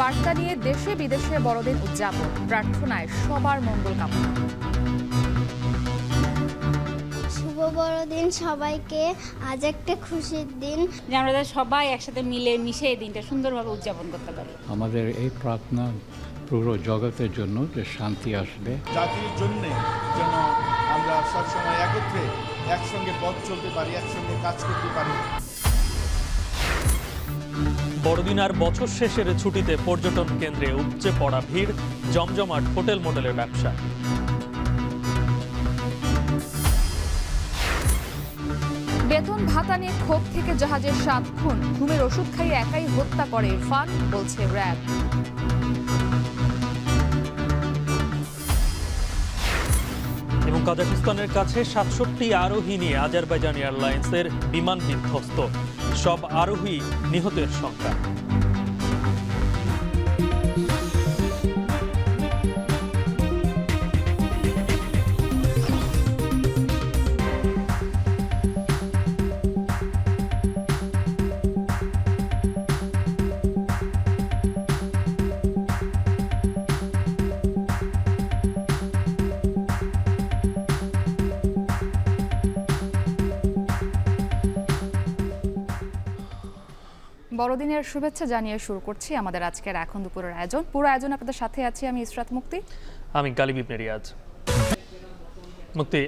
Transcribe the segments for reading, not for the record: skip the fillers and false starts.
বার্তা নিয়ে দেশে বিদেশে বড়দিন উদযাপন, প্রার্থনায় সবার মঙ্গল কামনা। শুভ বড়দিন সবাইকে। আজ একটা খুশির দিন, যে আমরা সবাই একসাথে মিলে মিশে এই দিনটা সুন্দরভাবে উদযাপন করতে পারি। আমাদের এই প্রার্থনা পুরো জগতের জন্য যে শান্তি আসবে, জাতির জন্য যেন আমরা সবসময় একত্রে একসঙ্গে পথ চলতে পারি, একসঙ্গে কাজ করতে পারি। বড়দিন আর বছর শেষের ছুটিতে পর্যটন কেন্দ্রে উপচে পড়া ভিড়, জমজমাট হোটেল মোটেলের ব্যবসা। বেতন ভাতা নিয়ে ক্ষোভ থেকে জাহাজের 7 খুন, ঘুমের ওষুধ খাইয়ে একাই হত্যা করে ইরফান, বলছে র্যাব। এবং কাজাখস্তানের কাছে 67 আরোহী নিয়ে আজারবাইজান এয়ারলাইন্সের বিমান বিধ্বস্ত, সব আরোহী নিহতের সংখ্যা। বড়দিনের শুভেচ্ছা জানিয়ে শুরু করছি আমাদের আজকের এখন দুপুরের আয়োজন। পুরো আয়োজন আপনাদের সাথে আছি আমি ইসরাত মুক্তি, আমি গালিব ইবনে রিয়াজ। মুক্তি,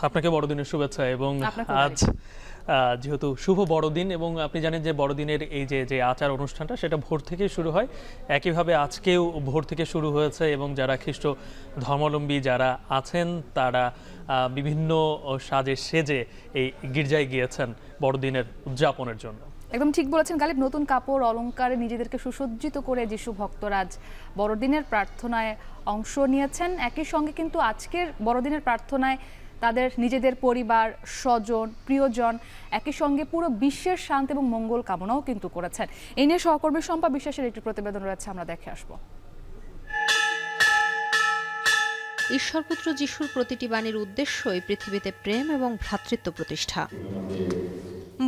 আপনাকে বড়দিনের শুভেচ্ছা। এবং আজ যেহেতু শুভ বড়দিন এবং আপনি জানেন যে বড়দিনের এই যে আচার অনুষ্ঠানটা সেটা ভোর থেকে শুরু হয়, একইভাবে আজকেও ভোর থেকে শুরু হয়েছে এবং যারা খ্রিস্ট ধর্মাবলম্বী যারা আছেন তারা বিভিন্ন সাজে সেজে এই গির্জায় গিয়েছেন বড়দিনের উদযাপনের জন্য। একদম ঠিক বলেছেন গালিব। নতুন কাপড় অলংকারে নিজেদেরকে সুসজ্জিত করে যিশু ভক্তরাজ বড়দিনের প্রার্থনায় অংশ নিয়েছেন। একই সঙ্গে কিন্তু আজকের বড়দিনের প্রার্থনায় তাদের নিজেদের পরিবার, স্বজন, প্রিয়জন, একই সঙ্গে পুরো বিশ্বের শান্তি এবং মঙ্গল কামনাও কিন্তু করেছেন। এই নিয়ে সহকর্মী শম্পা বিশ্বাসের একটি প্রতিবেদন রয়েছে, আমরা দেখে আসবো। ঈশ্বরপুত্র যিশুর প্রতিটি বাণীর উদ্দেশ্যই পৃথিবীতে প্রেম এবং ভ্রাতৃত্ব প্রতিষ্ঠা।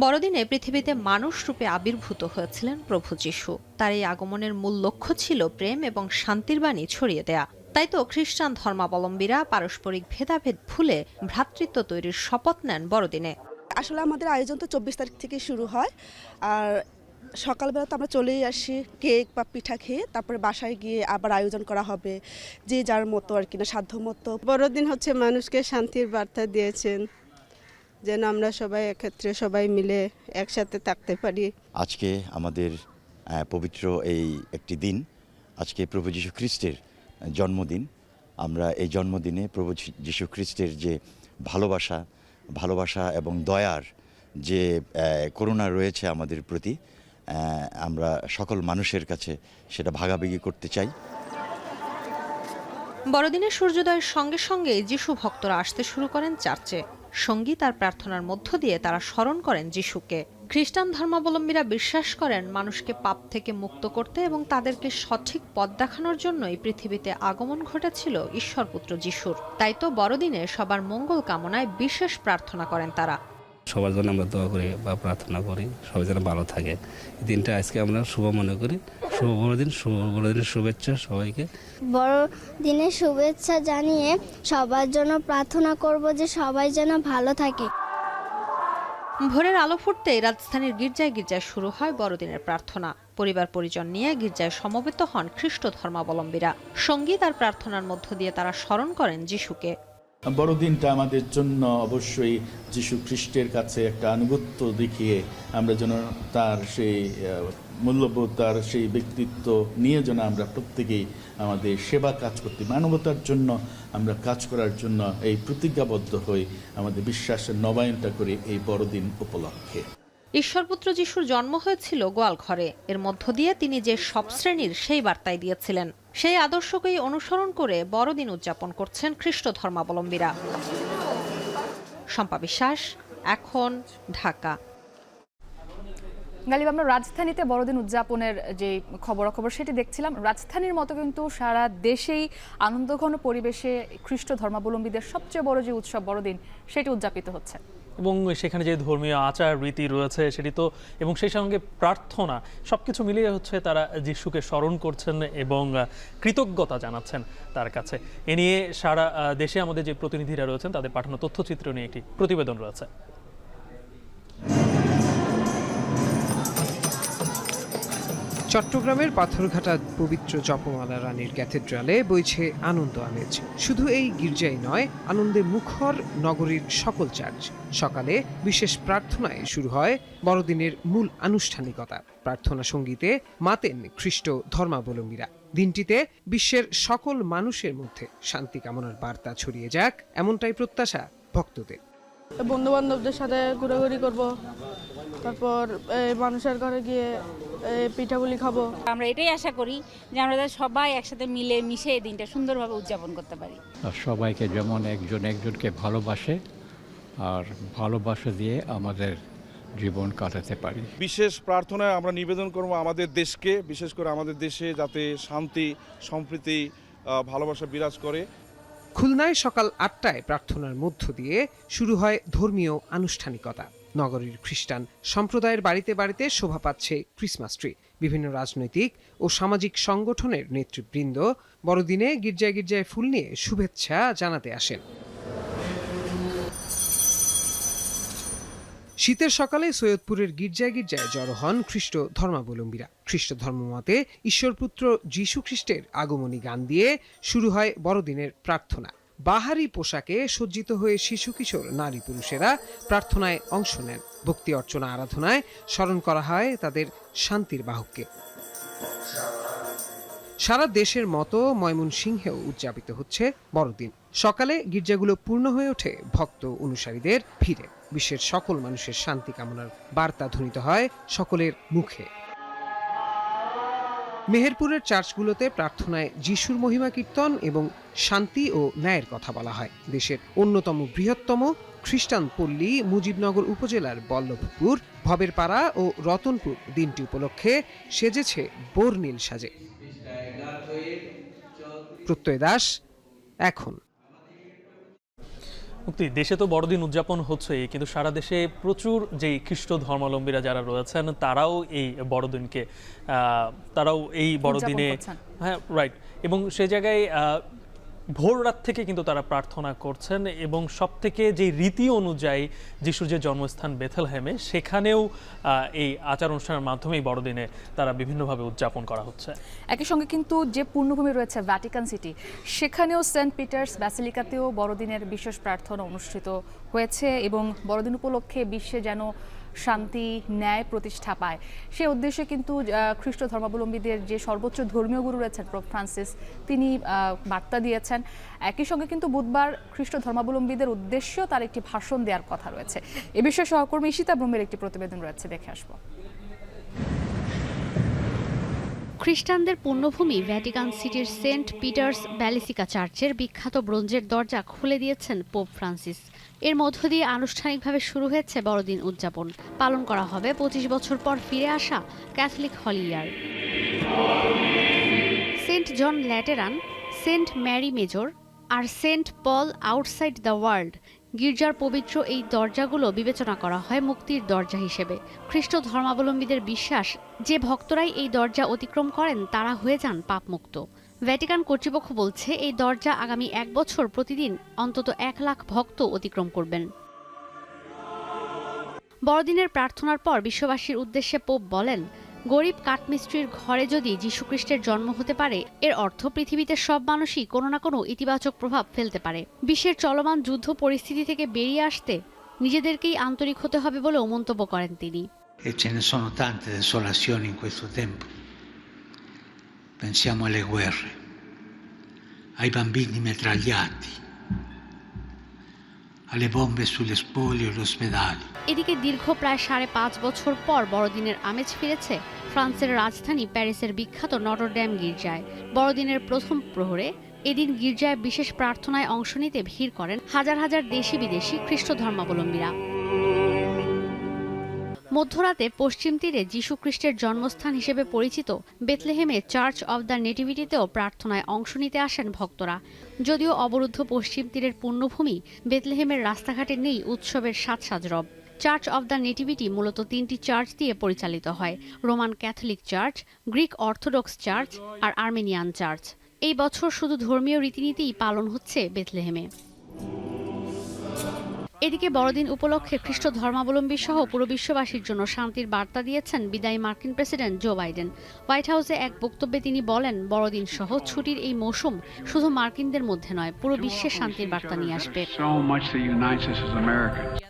বড়দিনে পৃথিবীতে মানুষ রূপে আবির্ভূত হয়েছিলেন প্রভু যিশু। তার এই আগমনের মূল লক্ষ্য ছিল প্রেম এবং শান্তির বাণী ছড়িয়ে দেয়া। তাই তো খ্রিস্টান ধর্মাবলম্বীরা পারস্পরিক ভেদাভেদ ভুলে ভ্রাতৃত্ব তৈরির শপথ নেন বড়দিনে। আসলে আমাদের আয়োজন তো 24 তারিখ থেকে শুরু হয়, আর সকালবেলা তো আমরা চলেই আসি কেক বা পিঠা খেয়ে, তারপরে বাসায় গিয়ে আবার আয়োজন করা হবে যে যার মতো আর কিনা সাধ্য মতো। বড়দিন হচ্ছে মানুষকে শান্তির বার্তা দিয়েছেন, যেন আমরা সবাই একত্রে সবাই মিলে একসাথে থাকতে পারি। আজকে আমাদের পবিত্র এই একটি দিন, আজকে প্রভু যীশু খ্রিস্টের জন্মদিন। আমরা এই জন্মদিনে প্রভু যীশু খ্রিস্টের যে ভালোবাসা এবং দয়ার যে করুণা রয়েছে আমাদের প্রতি, আমরা সকল মানুষের কাছে সেটা ভাগাভাগি করতে চাই। বড়দিনের সূর্যোদয়ের সঙ্গে সঙ্গে যিশু ভক্তরা আসতে শুরু করেন চার্চে। সঙ্গীত আর প্রার্থনার মধ্য দিয়ে তারা স্মরণ করেন যিশুকে। খ্রিস্টান ধর্মাবলম্বীরা বিশ্বাস করেন মানুষকে পাপ থেকে মুক্ত করতে এবং তাদেরকে সঠিক পথ দেখানোর জন্যই পৃথিবীতে আগমন ঘটেছিল ঈশ্বরপুত্র যিশুর। তাই তো বড়দিনে সবার মঙ্গল কামনায় বিশেষ প্রার্থনা করেন তারা। সবার জন্য আমরা দোয়া করি বা প্রার্থনা করি, সবাই যেন ভালো থাকে। এই দিনটা আজকে আমরা শুভ মনে করি। শুভ বড়দিনের শুভেচ্ছা সবাইকে। বড়দিনের শুভেচ্ছা জানিয়ে সবার জন্য প্রার্থনা করব যে সবাই যেন ভালো থাকে। ভোরের আলো ফুটতেই রাজধানীর গির্জায় গির্জায় শুরু হয় বড়দিনের প্রার্থনা। পরিবার পরিজন নিয়ে গির্জায় সমবেত হন খ্রিস্ট ধর্মাবলম্বীরা। সঙ্গীত আর প্রার্থনার মধ্য দিয়ে তারা স্মরণ করেন যিশুকে। বড়দিনটা আমাদের জন্য অবশ্যই যীশু খ্রিস্টের কাছে একটা আনুগত্য দেখিয়ে আমরা যেন তার সেই মূল্যবোধ, তার সেই ব্যক্তিত্ব নিয়ে যেন আমরা প্রত্যেকেই আমাদের সেবা কাজ করতে, মানবতার জন্য আমরা কাজ করার জন্য এই প্রতিজ্ঞাবদ্ধ হই, আমাদের বিশ্বাসের নবায়নটা করি এই বড়দিন উপলক্ষে। ঈশ্বরপুত্র যিশুর জন্ম হয়েছিল গোয়াল ঘরে। এর মধ্য দিয়ে তিনি যে সব শ্রেণীর সেই বার্তাই দিয়েছিলেন। সেই আদর্শকেই অনুসরণ করে বড়দিন উদযাপন করছেন খ্রিস্ট ধর্মাবলম্বীরা। শম্পা বিশ্বাস, এখন, ঢাকা। গালিব, আমরা রাজধানীতে বড়দিন উদযাপনের যে খবরাখবর সেটি দেখছিলাম। রাজধানীর মতো কিন্তু সারা দেশেই আনন্দঘন পরিবেশে খ্রিস্ট ধর্মাবলম্বীদের সবচেয়ে বড় যে উৎসব বড়দিন সেটি উদযাপিত হচ্ছে। এবং সেখানে যে ধর্মীয় আচার রীতি রয়েছে সেটি তো, এবং সেই সঙ্গে প্রার্থনা, সবকিছু মিলিয়ে হচ্ছে তারা যিশুকে স্মরণ করছেন এবং কৃতজ্ঞতা জানাচ্ছেন তার কাছে। এ নিয়ে সারা দেশে আমাদের যে প্রতিনিধিরা রয়েছেন তাদের পাঠানো তথ্যচিত্র নিয়ে একটি প্রতিবেদন রয়েছে। চট্টগ্রামের পাথরঘাটা পবিত্র জপমালা রানীর ক্যাথেড্রালে বইছে আনন্দ আমেজ। শুধু এই গির্জাই নয়, আনন্দে মুখর নগরীর সকল চার্চ। সকালে বিশেষ প্রার্থনায় শুরু হয় বড়দিনের মূল আনুষ্ঠানিকতা। প্রার্থনা সঙ্গীতে মাতেন খ্রিস্ট ধর্মাবলম্বীরা। দিনটিতে বিশ্বের সকল মানুষের মধ্যে শান্তি কামনার বার্তা ছড়িয়ে যাক, এমনটাই প্রত্যাশা ভক্তদের। বন্ধু বান্ধবদের সাথে ঘোরাঘুরি করব, তারপর মানুষের ঘরে গিয়ে পিঠাপুলি খাবো। আমরা এটাই আশা করি যে আমরা সবাই একসাথে মিলে মিশে এই দিনটা সুন্দরভাবে উদযাপন করতে পারি। আর সবাইকে যেমন একজন একজনকে ভালোবাসে, আর ভালোবাসা দিয়ে আমাদের জীবন কাটাতে পারি। বিশেষ প্রার্থনায় আমরা নিবেদন করব আমাদের দেশকে, বিশেষ করে আমাদের দেশে যাতে শান্তি, সম্প্রীতি, ভালোবাসা বিরাজ করে। খুলনায় সকাল 8টায় প্রার্থনার মধ্য দিয়ে শুরু হয় ধর্মীয় আনুষ্ঠানিকতা। নগরীর খ্রিস্টান সম্প্রদায়ের বাড়িতে বাড়িতে শোভা পাচ্ছে ক্রিসমাস ট্রি। বিভিন্ন রাজনৈতিক ও সামাজিক সংগঠনের নেতৃবৃন্দ বড়দিনে গির্জায় গির্জায় ফুল নিয়ে শুভেচ্ছা জানাতে আসেন। শীতের সকালে সৈয়দপুরের গির্জায় গির্জায় জড়ো হন খ্রিস্ট ধর্মাবলম্বীরা। খ্রিস্ট ধর্মমতে ঈশ্বরপুত্র যীশু খ্রিস্টের আগমনী গান দিয়ে শুরু হয় বড়দিনের প্রার্থনা। বাহারি পোশাকে সজ্জিত হয়ে শিশু কিশোর নারী পুরুষেরা প্রার্থনায় অংশ নেন। ভক্তি অর্চনা আরাধনায় স্মরণ করা হয় তাদের শান্তির বাহককে। সারা দেশের মতো ময়মনসিংহেও উদযাপিত হচ্ছে বড়দিন। সকালে গির্জাগুলো পূর্ণ হয়ে ওঠে ভক্ত অনুসারীদের ভিড়ে। বিশ্বের সকল মানুষের শান্তি কামনার বার্তা ধ্বনিত হয় সকলের মুখে। মেহেরপুরের চার্চগুলোতে প্রার্থনায় যিশুর মহিমা কীর্তন এবং শান্তি ও ন্যায়ের কথা বলা হয়। দেশের অন্যতম বৃহত্তম খ্রিস্টান পল্লী মুজিবনগর উপজেলার বল্লভপুর, ভবেরপাড়া ও রতনপুর দিনটি উপলক্ষে সেজেছে বর্ণিল সাজে। প্রত্যয় দাস, এখন। মুক্তি, দেশে তো বড়দিন উদযাপন হচ্ছেই, কিন্তু সারা দেশে প্রচুর যেই খ্রিস্ট ধর্মাবলম্বীরা যারা রয়েছেন তারাও এই বড়দিনে হ্যাঁ রাইট, এবং সে জায়গায় ভোর রাত থেকে কিন্তু তারা প্রার্থনা করছেন এবং সব থেকে যে রীতি অনুযায়ী যিশুর যে জন্মস্থান বেথলেহেমে, সেখানেও এই আচার অনুষ্ঠানের মাধ্যমেই বড়দিনে তারা বিভিন্নভাবে উদযাপন করা হচ্ছে। একই সঙ্গে কিন্তু যে পূর্ণভূমি রয়েছে ভ্যাটিকান সিটি, সেখানেও সেন্ট পিটার্স ব্যাসিলিকাতেও বড়দিনের বিশেষ প্রার্থনা অনুষ্ঠিত হয়েছে এবং বড়দিন উপলক্ষে বিশ্বে যেন শান্তি ন্যায় প্রতিষ্ঠা পায়, সে উদ্দেশ্যে কিন্তু খ্রিস্ট ধর্মাবলম্বীদের যে সর্বোচ্চ ধর্মীয় গুরু রয়েছেন পোপ ফ্রান্সিস, তিনি বার্তা দিয়েছেন। একই সঙ্গে কিন্তু বুধবার খ্রিস্ট ধর্মাবলম্বীদের উদ্দেশ্যেও তার একটি ভাষণ দেওয়ার কথা রয়েছে। এ বিষয়ে সহকর্মী ঈশিতা ব্রহ্মের একটি প্রতিবেদন রয়েছে, দেখে আসবো। খ্রিস্টানদের পুণ্যভূমি ভ্যাটিকান সিটির সেন্ট পিটার্স ব্যালিসিকা চার্চের বিখ্যাত ব্রোঞ্জের দরজা খুলে দিয়েছেন পোপ ফ্রান্সিস। এর মধ্য দিয়ে আনুষ্ঠানিকভাবে শুরু হয়েছে বড়দিন উদযাপন। পালন করা হবে 25 বছর পর ফিরে আসা Catholic holy year. Saint John Lateran, saint Mary major আর saint Paul outside the world গির্জার পবিত্র এই দরজাগুলো বিবেচনা করা হয় মুক্তির দরজা হিসেবে। খ্রিস্ট ধর্মাবলম্বীদের বিশ্বাস, যে ভক্তরাই এই দরজা অতিক্রম করেন তারা হয়ে যান পাপমুক্ত। ভ্যাটিকান কর্তৃপক্ষ বলছে এই দরজা আগামী 1 বছর প্রতিদিন অন্তত 1 লাখ ভক্ত অতিক্রম করবেন। বড়দিনের প্রার্থনার পর বিশ্ববাসীর উদ্দেশ্যে পোপ বলেন, গরিব কাঠমিস্ত্রির ঘরে যদি যীশুখ্রিস্টের জন্ম হতে পারে, এর অর্থ পৃথিবীতে সব মানুষই কোনো না কোনো ইতিবাচক প্রভাব ফেলতে পারে। বিশ্বের চলমান যুদ্ধ পরিস্থিতি থেকে বেরিয়ে আসতে নিজেদেরকেই আন্তরিক হতে হবে বলেও মন্তব্য করেন তিনি। Ce ne sono tante desolazioni in questo tempo. Pensiamo alle guerre, ai bambini metragliati, alle bombe sulle spoglie e gli ospedali. এদিকে দীর্ঘ প্রায় 5.5 বছর পর বড়দিনের আমেজ ফিরেছে ফ্রান্সের রাজধানী প্যারিসের বিখ্যাত নটরডেম গির্জায়। বড়দিনের প্রথম প্রহরে এদিন গির্জায় বিশেষ প্রার্থনায় অংশ নিতে ভিড় করেন হাজার হাজার দেশি বিদেশি খ্রিস্ট ধর্মাবলম্বীরা। মধ্যরাতে পশ্চিম তীরে যীশু খ্রিস্টের জন্মস্থান হিসেবে পরিচিত বেথলেহেমে চার্চ অব দ্য নেটিভিটিতেও প্রার্থনায় অংশ নিতে আসেন ভক্তরা। যদিও অবরুদ্ধ পশ্চিম তীরের পুণ্যভূমি বেথলেহেমের রাস্তাঘাটে নেই উৎসবের সাজ রব। চার্চ অব দ্য নেটিভিটি মূলত 3টি চার্চ দিয়ে পরিচালিত হয়: Roman Catholic church, Greek Orthodox church আর আর্মেনিয়ান চার্চ। এই বছর শুধু ধর্মীয় রীতিনীতিই পালন হচ্ছে বেথলেহেমে। এদিকে বড়দিন উপলক্ষে খ্রিস্ট ধর্মাবলম্বী সহ পুরো বিশ্ববাসীর জন্য শান্তির বার্তা দিয়েছেন বিদায়ী মার্কিন প্রেসিডেন্ট জো বাইডেন। হোয়াইট হাউসে এক বক্তব্যে তিনি বলেন, বড়দিন সহ ছুটির এই মৌসুম শুধু মার্কিনদের মধ্যে নয়, পুরো বিশ্বে শান্তির বার্তা নিয়ে আসবে।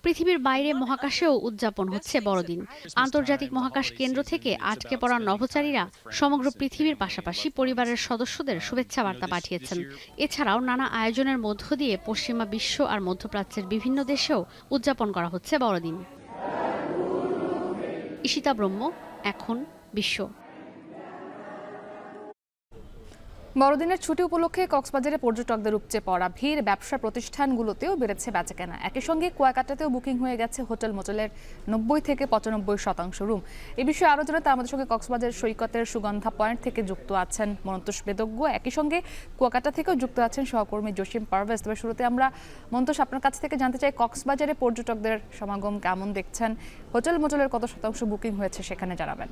পৃথিবীর বাইরে মহাকাশেও উদযাপন হচ্ছে বড়দিন। আন্তর্জাতিক মহাকাশ কেন্দ্র থেকে আটকে পড়া নভোচারীরা সমগ্র পৃথিবীর পাশাপাশি পরিবারের সদস্যদের শুভেচ্ছা বার্তা পাঠিয়েছেন। এছাড়াও নানা আয়োজনের মধ্য দিয়ে পশ্চিমা বিশ্ব আর মধ্যপ্রাচ্যের বিভিন্ন দেশেও উদযাপন করা হচ্ছে বড়দিন। ঈশিতা ব্রহ্ম, এখন বিশ্ব। বড়দিনের ছুটি উপলক্ষে কক্সবাজারে পর্যটকদের উপচে পড়া ভিড়, ব্যবসা প্রতিষ্ঠানগুলোতেও বেড়েছে বেচাকেনা। একই সঙ্গে কুয়াকাটাতেও বুকিং হয়ে গেছে হোটেল মোটেলের 90 থেকে 95% রুম। এই বিষয়ে আরও জানাতে আমাদের সঙ্গে কক্সবাজার সৈকতের সুগন্ধা পয়েন্ট থেকে যুক্ত আছেন মন্তোষ বেদজ্ঞ, একই সঙ্গে কুয়াকাটা থেকেও যুক্ত আছেন সহকর্মী জসিম পারভেজ। তবে শুরুতে আমরা মন্তোষ আপনার কাছ থেকে জানতে চাই, কক্সবাজারে পর্যটকদের সমাগম কেমন দেখছেন? হোটেল মোটেলের কত শতাংশ বুকিং হয়েছে সেখানে জানাবেন।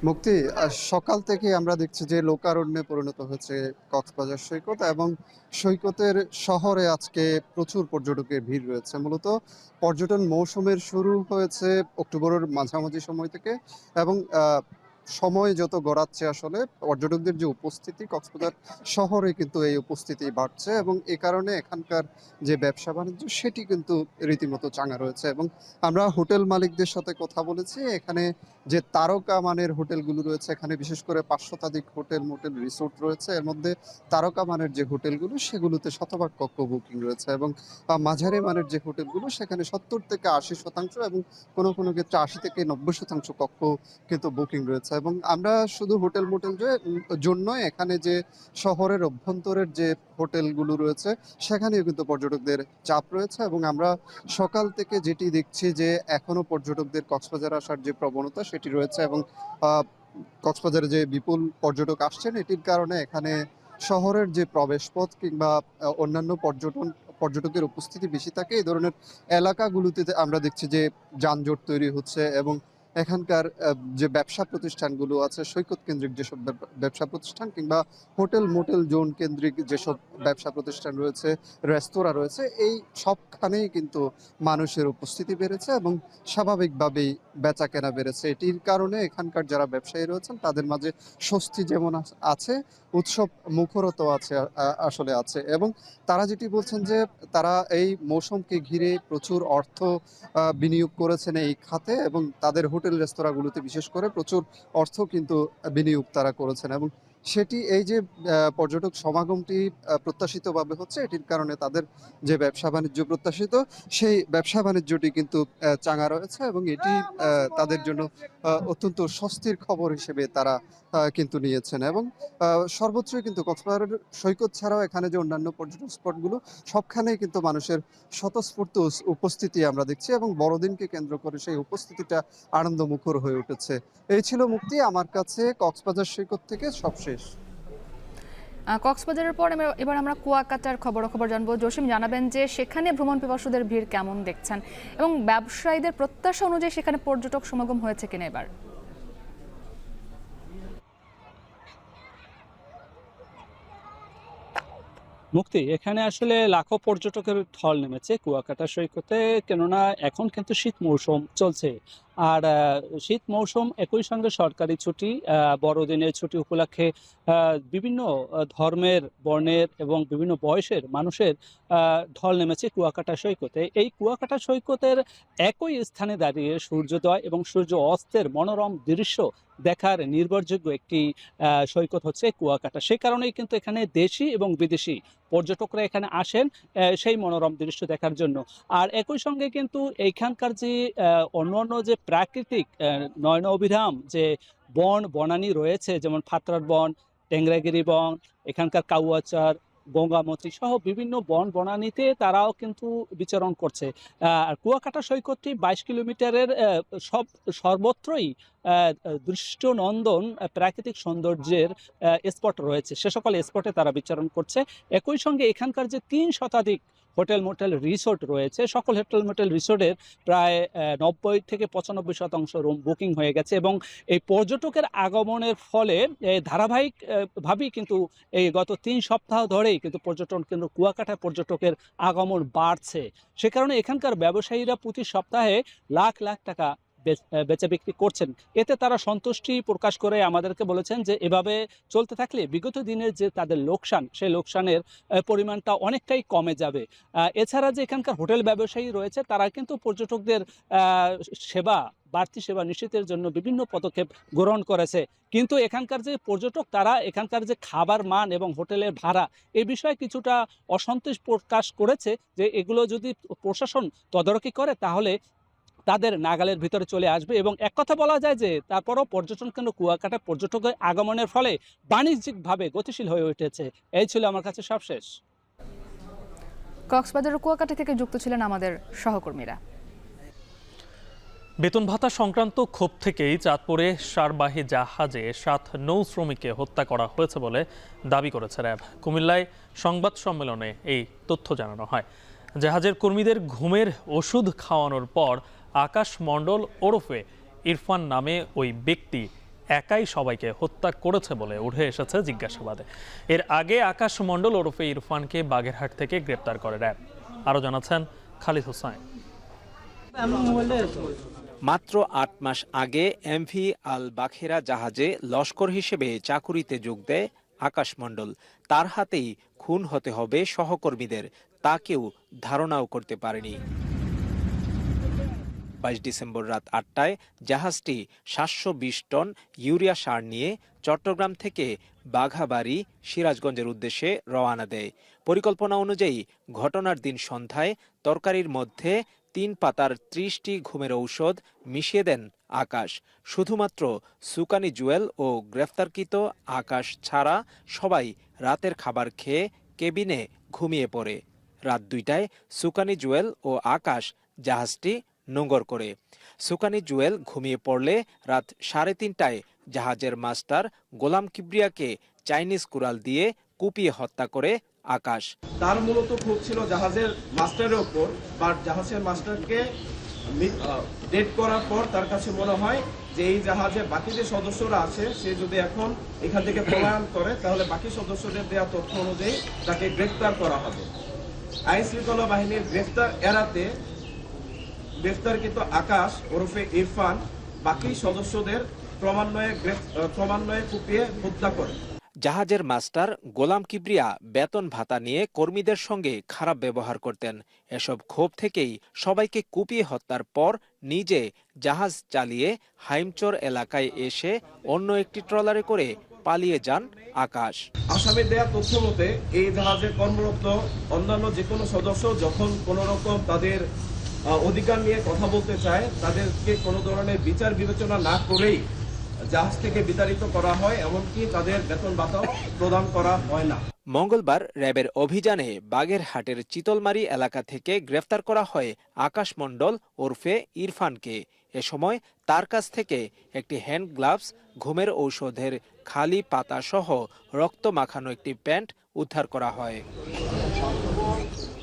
মুক্তি, সকাল থেকে আমরা দেখছি যে লোকারণ্যে পরিণত হয়েছে কক্সবাজার সৈকত, এবং সৈকতের শহরে আজকে প্রচুর পর্যটকের ভিড় রয়েছে। মূলত পর্যটন মৌসুমের শুরু হয়েছে অক্টোবরের মাঝামাঝি সময় থেকে, এবং সময় যত গড়াচ্ছে আসলে পর্যটকদের যে উপস্থিতি কক্সবাজার শহরে কিন্তু এই উপস্থিতি বাড়ছে, এবং এ কারণে এখানকার যে ব্যবসা বাণিজ্য সেটি কিন্তু রীতিমতো চাঙা রয়েছে। এবং আমরা হোটেল মালিকদের সাথে কথা বলেছি, এখানে যে তারকা মানের হোটেলগুলো রয়েছে, এখানে বিশেষ করে 500 শতাধিক হোটেল মোটেল রিসোর্ট রয়েছে। এর মধ্যে তারকা মানের যে হোটেলগুলো সেগুলোতে শতভাগ কক্ষ বুকিং রয়েছে, এবং মাঝারি মানের যে হোটেলগুলো সেখানে 70 থেকে 80% এবং কোনো কোনো ক্ষেত্রে 80 থেকে 90% কক্ষ কিন্তু বুকিং রয়েছে। এবং আমরা শুধু হোটেল মোটেল জন্য এখানে যে শহরের অভ্যন্তরের যে হোটেলগুলো রয়েছে সেখানেও কিন্তু পর্যটকদের চাপ রয়েছে, এবং আমরা সকাল থেকে যেটি দেখছি যে এখনো পর্যটকদের কক্সবাজার আসার যে প্রবণতা সেটি রয়েছে, এবং কক্সবাজারে যে বিপুল পর্যটক আসছেন এটির কারণে এখানে শহরের যে প্রবেশপথ কিংবা অন্যান্য পর্যটকের উপস্থিতি বেশি থাকে। এই ধরনের এলাকাগুলোতে আমরা দেখছি যে যানজট তৈরি হচ্ছে, এবং এখানকার যে ব্যবসা প্রতিষ্ঠানগুলো আছে, সৈকত কেন্দ্রিক যেসব ব্যবসা প্রতিষ্ঠান কিংবা হোটেল মোটেল জোন কেন্দ্রিক যেসব ব্যবসা প্রতিষ্ঠান রয়েছে, রেস্তোরাঁ রয়েছে, এই সবখানেই কিন্তু মানুষের উপস্থিতি বেড়েছে এবং স্বাভাবিকভাবেই বেচা কেনা বেড়েছে। এটির কারণে এখানকার যারা ব্যবসায়ী রয়েছেন তাদের মাঝে স্বস্তি যেমন আছে, উৎসব মুখরত আসলে আছে। এবং তারা যেটি বলছেন যে তারা এই মৌসুমকে ঘিরে প্রচুর অর্থ বিনিয়োগ করেছেন এই খাতে, এবং তাদের হোটেল রেস্তোরাঁগুলোতে বিশেষ করে প্রচুর অর্থ কিন্তু বিনিয়োগ তারা করেছেন, এবং সেটি এই যে পর্যটক সমাগমটি প্রত্যাশিতভাবে হচ্ছে, এটির কারণে তাদের যে ব্যবসা বাণিজ্য প্রত্যাশিত সেই ব্যবসা বাণিজ্যটি কিন্তু চাঙা রয়েছে, এবং এটি তাদের জন্য অত্যন্ত স্বস্তির খবর হিসেবে তারা কিন্তু নিয়েছেন। এবং সর্বোচ্চই কিন্তু কক্সবাজারের সৈকত ছাড়াও এখানে যে অন্যান্য পর্যটন স্পটগুলো সবখানেই কিন্তু মানুষের স্বতঃস্ফূর্ত উপস্থিতি আমরা দেখছি, এবং বড়দিনকে কেন্দ্র করে সেই উপস্থিতিটা আনন্দমুখর হয়ে উঠেছে। এই ছিল মুক্তি আমার কাছে কক্সবাজার সৈকত থেকে সবশেষ। কক্সবাজারের পর এবার আমরা কুয়াকাটার খবর জানবো। জসিম, জানাবেন যে সেখানে ভ্রমণ পিপাসুদের ভিড় কেমন দেখছেন, এবং ব্যবসায়ীদের প্রত্যাশা অনুযায়ী সেখানে পর্যটক সমাগম হয়েছে কিনা এবার? মুক্তি, এখানে আসলে লাখো পর্যটকের ঢল নেমেছে কুয়াকাটা সৈকতে, কেননা এখন কিন্তু শীত মৌসুম চলছে। আর শীত মৌসুম একই সঙ্গে সরকারি ছুটি, বড়দিনের ছুটি উপলক্ষে বিভিন্ন ধর্মের, বর্ণের এবং বিভিন্ন বয়সের মানুষের ঢল নেমেছে কুয়াকাটা সৈকতে। এই কুয়াকাটা সৈকতের একই স্থানে দাঁড়িয়ে সূর্যোদয় এবং সূর্য অস্তের মনোরম দৃশ্য দেখার নির্ভরযোগ্য একটি সৈকত হচ্ছে কুয়াকাটা। সে কারণেই কিন্তু এখানে দেশি এবং বিদেশি পর্যটকরা এখানে আসেন সেই মনোরম দৃশ্য দেখার জন্য। আর একই সঙ্গে কিন্তু এইখানকার যে অন্যান্য যে প্রাকৃতিক নয়ন অভিরাম যে বনানী রয়েছে, যেমন ফাতরার বন, টেংরাগিরি বন, এখানকার কাউয়াচার, গঙ্গামতি সহ বিভিন্ন বনানীতে তারাও কিন্তু বিচরণ করছে। আর কুয়াকাটা সৈকতটি 22 কিলোমিটারের সর্বত্রই দৃষ্টনন্দন প্রাকৃতিক সৌন্দর্যের স্পট রয়েছে, সে সকল স্পটে তারা বিচরণ করছে। একই সঙ্গে এখানকার যে 3 শতাধিক হোটেল মোটেল রিসোর্ট রয়েছে, সকল হোটেল মোটেল রিসোর্টের প্রায় 90 থেকে 95% রুম বুকিং হয়ে গেছে এবং এই পর্যটকের আগমনের ফলে ধারাবাহিকভাবেই কিন্তু এই গত 3 সপ্তাহ ধরেই কিন্তু পর্যটন কেন্দ্র কুয়াকাটায় পর্যটকের আগমন বাড়ছে। সে কারণে এখানকার ব্যবসায়ীরা প্রতি সপ্তাহে লাখ লাখ টাকা বেচা বিক্রি করছেন। এতে তারা সন্তুষ্টি প্রকাশ করে আমাদেরকে বলেছেন যে এভাবে চলতে থাকলে বিগত দিনের যে তাদের লোকসান, সেই লোকসানের পরিমাণটা অনেকটাই কমে যাবে। এছাড়া যে এখানকার হোটেল ব্যবসায়ী রয়েছে তারা কিন্তু পর্যটকদের বাড়তি সেবা নিশ্চিতের জন্য বিভিন্ন পদক্ষেপ গ্রহণ করেছে, কিন্তু এখানকার যে পর্যটক তারা এখানকার যে খাবার মান এবং হোটেলের ভাড়া এই বিষয়ে কিছুটা অসন্তোষ প্রকাশ করেছে যে এগুলো যদি প্রশাসন তদারকি করে তাহলে তাদের নাগালের ভিতরে চলে আসবে। এবং এক কথা বলা যায় যে তারপরও পর্যটন কেন্দ্র কুয়াকাটা পর্যটকের আগমনের ফলে বাণিজ্যিকভাবে গতিশীল হয়ে উঠেছে। এই ছিল আমার কাছে সবশেষ। কক্সবাজার ও কুয়াকাটা থেকে যুক্ত ছিলেন আমাদের সহকর্মীরা। বেতন ভাতা সংক্রান্ত ক্ষোভ থেকেই চাঁদপুরে সারবাহী জাহাজে 7 নৌ শ্রমিককে হত্যা করা হয়েছে বলে দাবি করেছে র্যাব। কুমিল্লায় সংবাদ সম্মেলনে এই তথ্য জানানো হয়। জাহাজের কর্মীদের ঘুমের ওষুধ খাওয়ানোর পর আকাশ মণ্ডল ওরফে ইরফান নামে ওই ব্যক্তি একাই সবাইকে হত্যা করেছে বলে উঠে এসেছে জিজ্ঞাসাবাদে। এর আগে আকাশ মণ্ডল ওরফে ইরফানকে বাগেরহাট থেকে গ্রেপ্তার করে র্যাব। আরও জানাচ্ছেন খালিদ হোসাইন। মাত্র 8 মাস আগে এমভি আল বাখেরা জাহাজে লস্কর হিসেবে চাকুরিতে যোগ দেয় আকাশ মণ্ডল। তার হাতেই খুন হতে হবে সহকর্মীদের, তা কেউ ধারণাও করতে পারেনি। 22 ডিসেম্বর রাত 8টায় জাহাজটি 720 টন ইউরিয়া সার নিয়ে চট্টগ্রাম থেকে বাঘাবাড়ি সিরাজগঞ্জের উদ্দেশ্যে রওনা দেয়। পরিকল্পনা অনুযায়ী ঘটনার দিন সন্ধ্যায় তরকারির মধ্যে 3 পাতার 30টি ঘুমের ঔষধ মিশিয়ে দেন আকাশ। শুধুমাত্র সুকানি জুয়েল ও গ্রেফতারকৃত আকাশ ছাড়া সবাই রাতের খাবার খেয়ে কেবিনে ঘুমিয়ে পড়ে। রাত 2টায় সুকানি জুয়েল ও আকাশ জাহাজটি নোঙর করে। সুকানি জুয়েল ঘুমিয়ে পড়লে রাত 3:30টায় জাহাজের মাস্টার গোলাম কিবরিয়াকে চাইনিজ কুড়াল দিয়ে কুপিয়ে হত্যা করে আকাশ। তার মূলত ক্ষোভ ছিল জাহাজের মাস্টারের ওপর, বা জাহাজের মাস্টারকে ডেট করার পর তার কাছে মনে হয় যে এই জাহাজে বাকি যে সদস্যরা আছে সে যদি এখন এখান থেকে পলায়ন করে তাহলে বাকি সদস্যদের দেওয়া তথ্য অনুযায়ী তাকে গ্রেফতার করা হবে। আইন শৃঙ্খলা বাহিনীর গ্রেফতার এড়াতে গ্রেফতারকৃত আকাশ ওরফে ইরফান বাকি সদস্যদের ক্রমান্বয়ে কুপিয়ে হত্যা করে। জাহাজের মাস্টার গোলাম কিবরিয়া বেতন ভাতা নিয়ে কর্মীদের সঙ্গে খারাপ ব্যবহার করতেন। এসব ক্ষোভ থেকেই সবাইকে কুপিয়ে হত্যার পর নিজে জাহাজ চালিয়ে হাইমচর এলাকায় এসে অন্য একটি ট্রলারে করে পালিয়ে যান আকাশ। আসামির দেয়া তথ্য মতে এই জাহাজে কর্মরত অন্যান্য যে কোনো সদস্য যখন কোনো রকম তাদের অধিকার নিয়ে কথা বলতে চায় তাদেরকে কোনো ধরনের বিচার বিবেচনা না করেই জাহাজ থেকে বিতাড়িত করা হয়, এমনকি তাদের বেতন ভাতাও প্রদান করা হয় না। মঙ্গলবার র্যাবের অভিযানে বাগেরহাটের চিতলমারি এলাকা থেকে গ্রেফতার করা হয় আকাশ মণ্ডল ওরফে ইরফানকে। এ সময় তার কাছ থেকে একটি হ্যান্ড গ্লাভস, ঘুমের ঔষধের খালি পাতা সহ রক্ত মাখানো একটি প্যান্ট উদ্ধার করা হয়।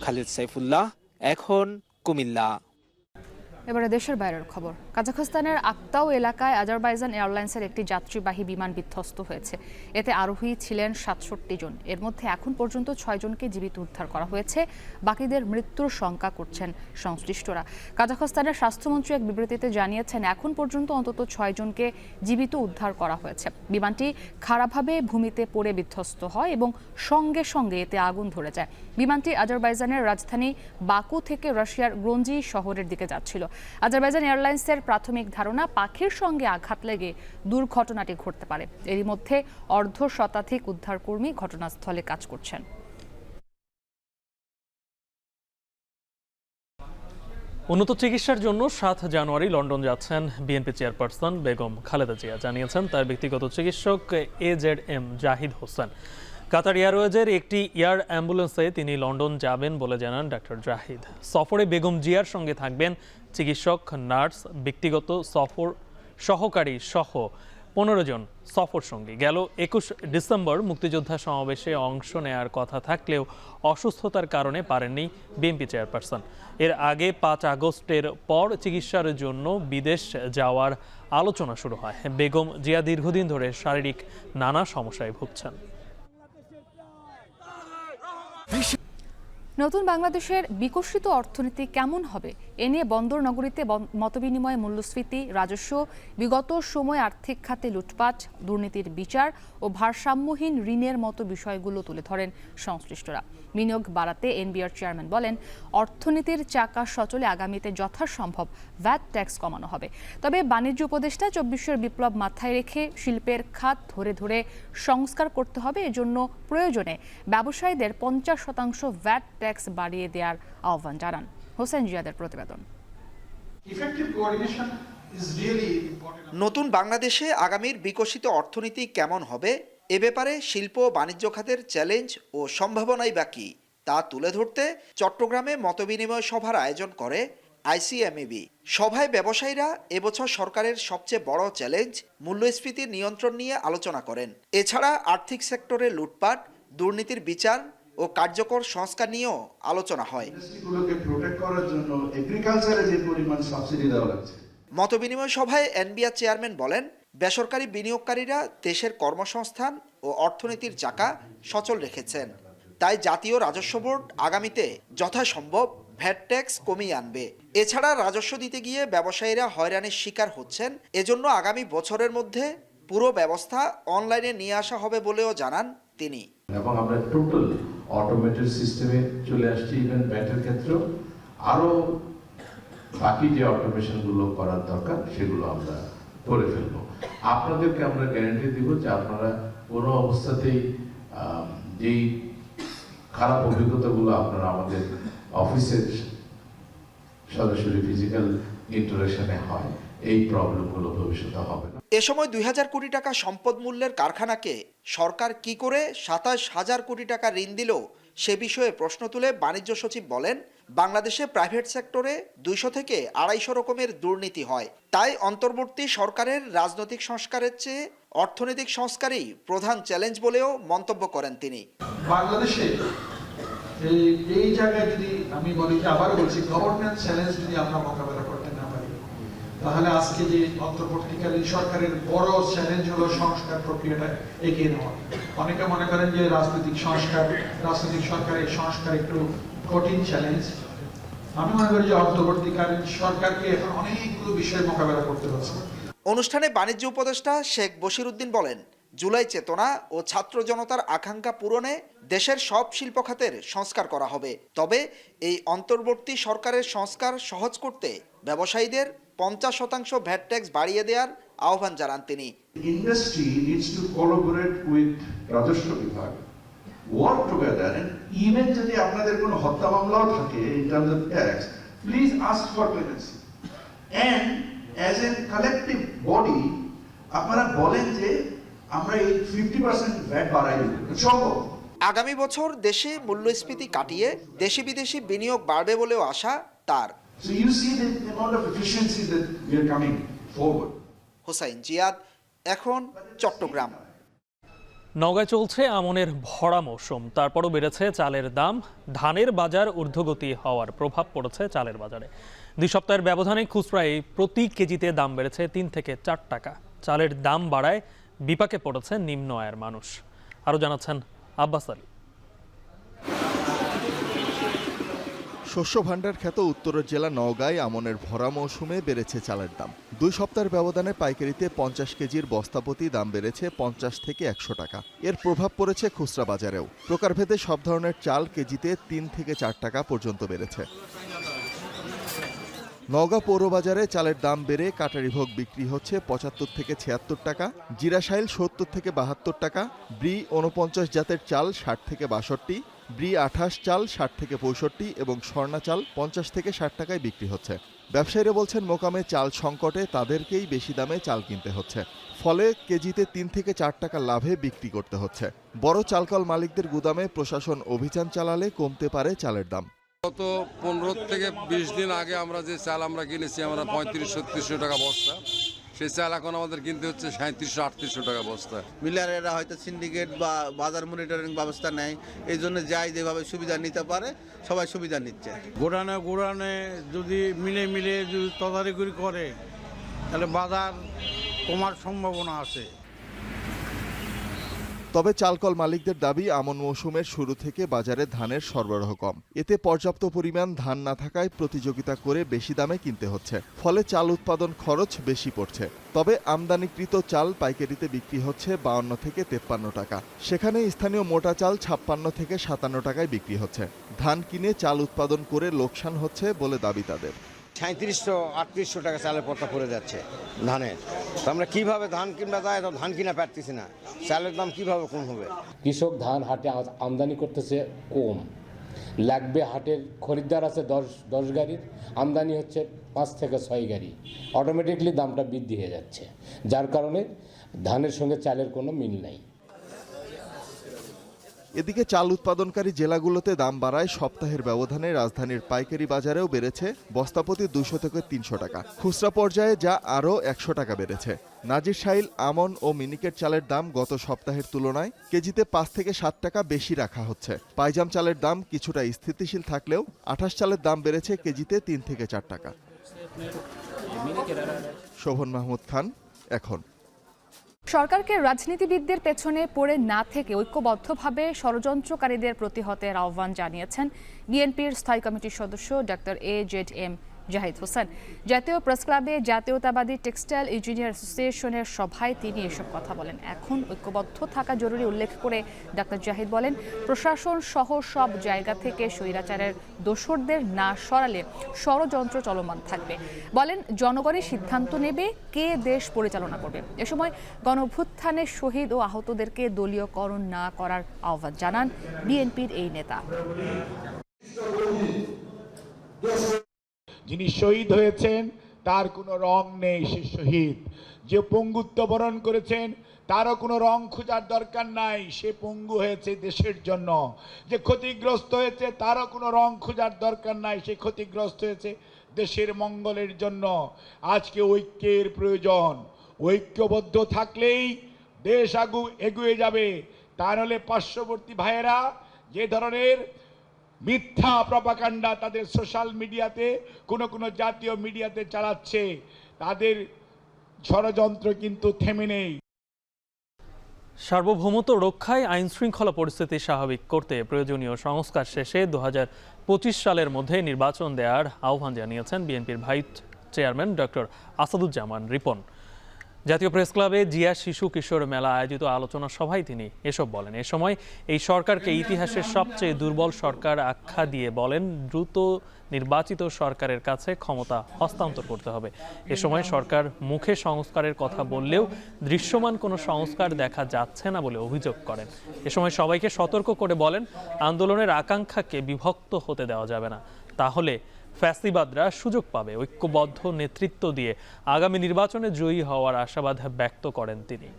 খালিদ সাইফুল্লাহ, এখন কুমিল্লা। এবারে দেশের বাইরের খবর। কাজাখস্তানের আক্তাউ এলাকায় আজারবাইজান এয়ারলাইন্সের একটি যাত্রীবাহী বিমান বিধ্বস্ত হয়েছে। এতে আরোহী ছিলেন 67 জন। এর মধ্যে এখন পর্যন্ত 6 জনকে জীবিত উদ্ধার করা হয়েছে। বাকিদের মৃত্যুর শঙ্কা করছেন সংশ্লিষ্টরা। কাজাখস্তানের স্বাস্থ্যমন্ত্রী এক বিবৃতিতে জানিয়েছেন এখন পর্যন্ত অন্তত 6 জনকে জীবিত উদ্ধার করা হয়েছে। বিমানটি খারাপভাবে ভূমিতে পড়ে বিধ্বস্ত হয় এবং সঙ্গে সঙ্গে এতে আগুন ধরে যায়। বিমানটি আজারবাইজানের রাজধানী বাকু থেকে রাশিয়ার গ্রোঞ্জি শহরের দিকে যাচ্ছিল। আজারবাইজান এয়ারলাইন্সের প্রাথমিক ধারণা পাখির সঙ্গে আঘাত লেগে দুর্ঘটনাটি ঘটতে পারে। এরই মধ্যে 1/2 শতাধিক উদ্ধারকর্মী ঘটনাস্থলে কাজ করছেন। উন্নত চিকিৎসার জন্য 7 জানুয়ারি লন্ডন যাচ্ছেন বিএনপি চেয়ারপারসন বেগম খালেদা জিয়া, জানিয়েছেন তার ব্যক্তিগত চিকিৎসক AZM জাহিদ হোসেন। কাতার এয়ারওয়েজের একটি এয়ার অ্যাম্বুলেন্সে তিনি লন্ডন যাবেন বলে জানান ডাক্তার জাহিদ। সফরে বেগম জিয়ার সঙ্গে থাকবেন চিকিৎসক, নার্স, ব্যক্তিগত সফর সহকারী সহ 15 জন সফর সঙ্গী। গেল 21 ডিসেম্বর মুক্তিযোদ্ধা সমাবেশে অংশ নেয়ার কথা থাকলেও অসুস্থতার কারণে পারেননি বিএনপি চেয়ারপারসন। এর আগে 5 আগস্টের পর চিকিৎসার জন্য বিদেশ যাওয়ার আলোচনা শুরু হয়। বেগম জিয়া দীর্ঘদিন ধরে শারীরিক নানা সমস্যায় ভুগছেন। নতুন বাংলাদেশের বিকশিত অর্থনীতি কেমন হবে এ নিয়ে বন্দর নগরীতে মতবিনিময়, মূল্যস্ফীতি, রাজস্ব, বিগত সময় আর্থিক খাতে লুটপাট, দুর্নীতির বিচার ও ভারসাম্যহীন ঋণের মতো বিষয়গুলো তুলে ধরেন সংশ্লিষ্টরা। বিনিয়োগ বাড়াতে এনবিআর চেয়ারম্যান বলেন, অর্থনীতির চাকা সচলে আগামীতে যথাসম্ভব ভ্যাট ট্যাক্স কমানো হবে। তবে বাণিজ্য উপদেষ্টা 24 বিপ্লব মাথায় রেখে শিল্পের খাত ধরে ধরে সংস্কার করতে হবে। এজন্য প্রয়োজনে ব্যবসায়ীদের 50% ভ্যাট ট্যাক্স বাড়িয়ে দেওয়ার আহ্বান জানান। হোসেন জিয়াদের প্রতিবেদন। নতুন বাংলাদেশে আগামীর বিকশিত অর্থনীতি কেমন হবে এ ব্যাপারে শিল্প ও বাণিজ্য খাতের চ্যালেঞ্জ ও সম্ভাবনাই বাকি তা তুলে ধরতে চট্টগ্রামে মতবিনিময় সভার আয়োজন করে আইসিএমইবি। সভায় ব্যবসায়ীরা এবছর সরকারের সবচেয়ে বড় চ্যালেঞ্জ মূল্যস্ফীতির নিয়ন্ত্রণ নিয়ে আলোচনা করেন। এছাড়া আর্থিক সেক্টরে লুটপাট, দুর্নীতির বিচার ও কার্যকর সংস্কার নিয়েও আলোচনা হয়। মতবিনিময় সভায় এনবিআর চেয়ারম্যান বলেন, বেসরকারি বিনিয়োগকারীরা দেশের কর্মসংস্থান ও অর্থনীতির চাকা সচল রেখেছেন। তাই জাতীয় রাজস্ব বোর্ড আগামীতে যথাসম্ভব ভ্যাট ট্যাক্স কমিয়ে আনবে। এছাড়া রাজস্ব দিতে গিয়ে ব্যবসায়ীরা হয়রানির শিকার হচ্ছেন। এজন্য আগামী বছরের মধ্যে পুরো ব্যবস্থা অনলাইনে নিয়ে আসা হবে বলেও জানান তিনি। এবং আমরা টোটাল অটোমেটেড সিস্টেমে চলে আসছি। ইভেন ব্যাটের ক্ষেত্রেও আরো বাকি যে অটোমেশন গুলো করার দরকার সেগুলো আমরা করে ফেলবো। আপনাদেরকে আমরা গ্যারান্টি দিব যে আপনারা কোনো অবস্থাতেই যেই খারাপ অভিজ্ঞতাগুলো আপনারা আমাদের অফিসের সরাসরি ফিজিক্যাল ইন্টারেকশনে হয়, এই প্রবলেমগুলো ভবিষ্যতে হবে না। এ সময় 2000 কোটি টাকা সম্পদ মূল্যের কারখানাকে সরকার কি করে 27,000 কোটি টাকা ঋণ দিল সে বিষয়ে প্রশ্ন তুলে বাণিজ্য সচিব বলেন, বাংলাদেশে প্রাইভেট সেক্টরে 200 থেকে 250 রকমের দুর্নীতি হয়। তাই অন্তর্বর্তী সরকারের রাজনৈতিক সংস্কারের চেয়ে অর্থনৈতিক সংস্কারই প্রধান চ্যালেঞ্জ বলেও মন্তব্য করেন তিনি। বাংলাদেশে এই জায়গায় যদি আমি বলি, আবার বলছি, গভর্নেন্স চ্যালেঞ্জ যদি আমরা মোকাবেলা করতে না পারি, তাহলে আজকে যে অন্তর্বর্তীকালীন সরকারের বড় চ্যালেঞ্জ হলো সংস্কার প্রক্রিয়াটা এগিয়ে নেওয়া। অনেকে মনে করেন যে রাজনৈতিক সরকারের সংস্কার একটু কঠিন চ্যালেঞ্জ। আমি মনে করি যে অন্তর্বর্তীকালীন সরকারকে এখন অনেকগুলো বিষয় মোকাবেলা করতে হচ্ছে। অনুষ্ঠানে বাণিজ্য উপদেষ্টা শেখ বশিরউদ্দিন বলেন, জুলাই চেতনা ও ছাত্র জনতার আকাঙ্ক্ষা পূরণে দেশের সব শিল্প খাতের সংস্কার করা হবে। তবে এই অন্তর্বর্তী সরকারের সংস্কার সহজ করতে ব্যবসায়ীদের 50% ভ্যাট ট্যাক্স বাড়িয়ে দেওয়ার আহ্বান জানান তিনি। Industry needs to collaborate with রাজস্ব বিভাগ, ওয়ার্ক টুগেদার, এন্ড ইভেন যদি আপনাদের কোনো হত্যা মামলাও থাকে in terms of tax, please ask for clemency. And as a collective body আপনারা বলেন যে আমরা এই 50% ভ্যাট বাড়াই দেব। আগামী বছর দেশে মূল্যস্ফীতি কাটিয়ে দেশি বিদেশি বিনিয়োগ বাড়বে বলেও আশা তার। So you see the amount of efficiency that we are coming forward. Hossain Ziyad, এখন চট্টগ্রাম। নওগাঁয় চলছে আমনের ভরা মৌসুম, তারপরও বেড়েছে চালের দাম। ধানের বাজার ঊর্ধ্বগতি হওয়ার প্রভাব পড়েছে চালের বাজারে। 2 সপ্তাহের ব্যবধানে খুচরায় প্রতি কেজিতে দাম বেড়েছে 3 থেকে 4 টাকা। চালের দাম বাড়ায় বিপাকে পড়েছে নিম্ন আয়ের মানুষ। আরও জানাচ্ছেন আব্বাস আলী। শস্য ভাণ্ডার খ্যাত উত্তরের জেলা নওগাঁয় আমনের ভরা মৌসুমে বেড়েছে চালের দাম। 2 সপ্তাহের ব্যবধানে পাইকারিতে 50 কেজির বস্তাপ্রতি দাম বেড়েছে 50 থেকে 100 টাকা। এর প্রভাব পড়েছে খুচরা বাজারেও। প্রকারভেদে সব ধরনের চাল কেজিতে 3 থেকে 4 টাকা পর্যন্ত বেড়েছে। নওগাঁ পৌরবাজারে চালের দাম বেড়ে কাটারিভোগ বিক্রি হচ্ছে 75 থেকে 76 টাকা, জিরাশাইল 70 থেকে 72 টাকা, ব্রি 49 জাতের চাল 60 থেকে 62, ব্রি 28 চাল 60 থেকে 65 এবং স্বর্ণা চাল 50 থেকে 60 টাকায় বিক্রি হচ্ছে। ব্যবসায়ীরা বলছেন মোকামে চাল সংকটে তাদেরকেই বেশি দামে চাল কিনতে হচ্ছে, ফলে কেজিতে 3 থেকে 4 টাকা লাভে বিক্রি করতে হচ্ছে। বড় চালকল মালিকদের গুদামে প্রশাসন অভিযান চালালে কমতে পারে চালের দাম। গত 15 থেকে 20 দিন আগে আমরা যে চাল আমরা কিনেছি আমরা 3500-3600 টাকা বস্তা, সেই চাল এখন আমাদের কিনতে হচ্ছে 3700-3800 টাকা বস্তা। মিলারেরা হয়তো সিন্ডিকেট বা বাজার মনিটরিং ব্যবস্থা নেয়, এই জন্য যাই যেভাবে সুবিধা নিতে পারে সবাই সুবিধা নিচ্ছে। গোড়ানে যদি মিলে যদি তদারকি করে তাহলে বাজার কমার সম্ভাবনা আছে। তবে চালকল মালিকদের দাবি আমন মৌসুমের শুরু থেকে বাজারে ধানের সরবরাহ কম, এতে পর্যাপ্ত পরিমাণ ধান না থাকায় প্রতিযোগিতা করে বেশি দামে কিনতে হচ্ছে, ফলে চাল উৎপাদন খরচ বেশি পড়ছে। তবে আমদানিকৃত চাল পাইকারিতে বিক্রি হচ্ছে 52 থেকে 53 টাকা, সেখানে স্থানীয় মোটা চাল 56 থেকে 57 টাকায় বিক্রি হচ্ছে। ধান কিনে চাল উৎপাদন করে লোকসান হচ্ছে বলে দাবি তাদের। 3700-3800 টাকা চালের পড়তা পড়ে যাচ্ছে ধানের, তো আমরা কিভাবে ধান কিনবা যায়, তো ধান কিনা পারতেছি না, চালের দাম কিভাবে কম হবে। কৃষক ধান হাটে আমদানি করতেছে কম, লাগবে হাটের খরিদ্দার আছে 10 গাড়ির, আমদানি হচ্ছে 5 থেকে 6 গাড়ি, অটোমেটিকলি দামটা বৃদ্ধি হয়ে যাচ্ছে, যার কারণে ধানের সঙ্গে চালের কোনো মিল নাই। এদিকে চাল উৎপাদনকারী জেলাগুলোতে দাম বাড়ায় সপ্তাহের ব্যবধানে রাজধানীর পাইকারি বাজারেও বেড়েছে বস্তাপ্রতি 200 থেকে 300 টাকা, খুচরা পর্যায়ে যা আরও 100 টাকা বেড়েছে। নাজির শাইল, আমন ও মিনিকেট চালের দাম গত সপ্তাহের তুলনায় কেজিতে 5 থেকে 7 টাকা বেশি রাখা হচ্ছে। পাইজাম চালের দাম কিছুটা স্থিতিশীল থাকলেও 28 চালের দাম বেড়েছে কেজিতে 3 থেকে 4 টাকা। শোভন মাহমুদ খান, এখন। সরকারকে রাজনীতিবিদদের পেছনে পড়ে না থেকে ঐক্যবদ্ধভাবে ষড়যন্ত্রকারীদের প্রতিহতের আহ্বান জানিয়েছেন বিএনপির স্থায়ী কমিটির সদস্য ডক্টর AZM জাহিদ হোসেন। জাতীয় প্রেস ক্লাবে জাতীয়তাবাদী টেক্সটাইল ইঞ্জিনিয়ার অ্যাসোসিয়েশনের সভায় তিনি এসব কথা বলেন। এখন ঐক্যবদ্ধ থাকা জরুরি উল্লেখ করে ডক্টর জাহিদ বলেন, প্রশাসন সহ সব জায়গা থেকে স্বৈরাচারের দোসরদের না সরালে ষড়যন্ত্র চলমান থাকবে। বলেন, জনগণই সিদ্ধান্ত নেবে কে দেশ পরিচালনা করবে। এ সময় গণঅভ্যুত্থানে শহীদ ও আহতদেরকে দলীয়করণ না করার আহ্বান জানান বিএনপির এই নেতা। যিনি শহীদ হয়েছেন তার কোনো রং নেই, সে শহীদ। যে পঙ্গুত্ব বরণ করেছেন তারও কোনো রং খোঁজার দরকার নাই, সে পঙ্গু হয়েছে দেশের জন্য। যে ক্ষতিগ্রস্ত হয়েছে তারও কোনো রং খোঁজার দরকার নাই, সে ক্ষতিগ্রস্ত হয়েছে দেশের মঙ্গলের জন্য। আজকে ঐক্যের প্রয়োজন, ঐক্যবদ্ধ থাকলেই দেশ এগিয়ে যাবে। তা নাহলে পার্শ্ববর্তী ভাইয়েরা যে ধরনের মিথ্যা প্রপাগান্ডা তাদের সোশ্যাল মিডিয়াতে কোনো জাতীয় মিডিয়াতে চালাচ্ছে, তাদের ষড়যন্ত্র কিন্তু থেমে নেই। সার্বভৌমত্ব রক্ষায় আইন শৃঙ্খলা পরিস্থিতি স্বাভাবিক করতে প্রয়োজনীয় সংস্কার শেষে 2025 সালের মধ্যে নির্বাচন দেওয়ার আহ্বান জানিয়েছেন বিএনপির vice chairman doctor Asaduzzaman Ripon. জাতীয় প্রেস ক্লাবে জিয়া শিশু কিশোর মেলা আয়োজিত আলোচনা সভায় তিনি এসব বলেন। এ সময় এই সরকারকে ইতিহাসের সবচেয়ে দুর্বল সরকার আখ্যা দিয়ে বলেন, দ্রুত নির্বাচিত সরকারের কাছে ক্ষমতা হস্তান্তর করতে হবে। এ সময় সরকার মুখে সংস্কারের কথা বললেও দৃশ্যমান কোনো সংস্কার দেখা যাচ্ছে না বলে অভিযোগ করেন। এ সময় সবাইকে সতর্ক করে বলেন, আন্দোলনের আকাঙ্ক্ষাকে বিভক্ত হতে দেওয়া যাবে না, তাহলে ফ্যাসিবাদরা সুযোগ পাবে। ঐক্যবদ্ধ নেতৃত্ব দিয়ে আগামী নির্বাচনে জয়ী হওয়ার আশাবাদ ব্যক্ত করেন তিনি।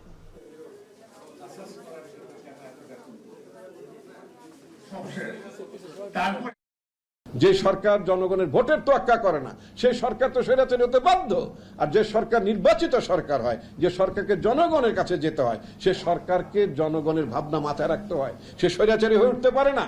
যে সরকার জনগণের ভোটের তোয়াক্কা করে না, সেই সরকার তো স্বৈরাচারী হতে বাধ্য। আর যে সরকার নির্বাচিত সরকার হয়, যে সরকারকে জনগণের কাছে যেতে হয়, সে সরকারকে জনগণের ভাবনা মাথায় রাখতে হয়, সে স্বৈরাচারী হয়ে উঠতে পারে না।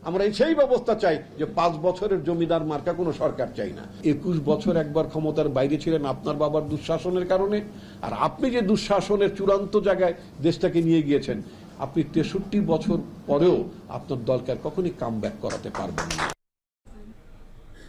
আমরা সেই ব্যবস্থা চাই যে 5 বছরের জমিদার মার্কা কোনো সরকার চাই না। 21 বছর একবার ক্ষমতার বাইরে ছিলেন আপনার বাবার দুঃশাসনের কারণে, আর আপনি যে দুঃশাসনের চূড়ান্ত জায়গায় দেশটাকে নিয়ে গিয়েছেন, আপনি 63 বছর পরেও আপনার দলকে আর কখনই কামব্যাক করাতে পারবেন না।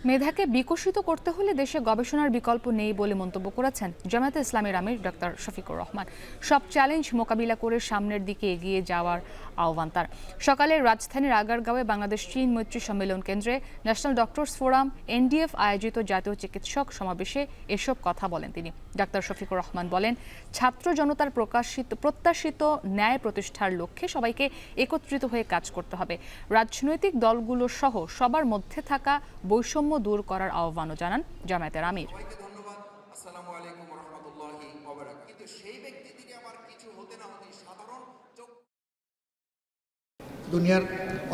মেধাকে বিকশিত করতে হলে দেশে গবেষণার বিকল্প নেই বলে মন্তব্য করেছেন জামায়াতে ইসলামীর আমির ডক্টর শফিকুর রহমান। সব চ্যালেঞ্জ মোকাবিলা করে সামনের দিকে এগিয়ে যাওয়ার আহ্বান তার। সকালে রাজধানীর আগারগাঁওয়ে বাংলাদেশ চীন মৈত্রী সম্মেলন কেন্দ্রে ন্যাশনাল ডক্টরস ফোরাম NDF আয়োজিত জাতীয় চিকিৎসক সমাবেশে এসব কথা বলেন তিনি। ডক্টর শফিকুর রহমান বলেন, ছাত্র জনতার প্রত্যাশিত ন্যায় প্রতিষ্ঠার লক্ষ্যে সবাইকে একত্রিত হয়ে কাজ করতে হবে। রাজনৈতিক দলগুলো সহ সবার মধ্যে থাকা বৈষম্য দূর করার আহ্বানও জানান জামায়াতের আমির। দুনিয়ার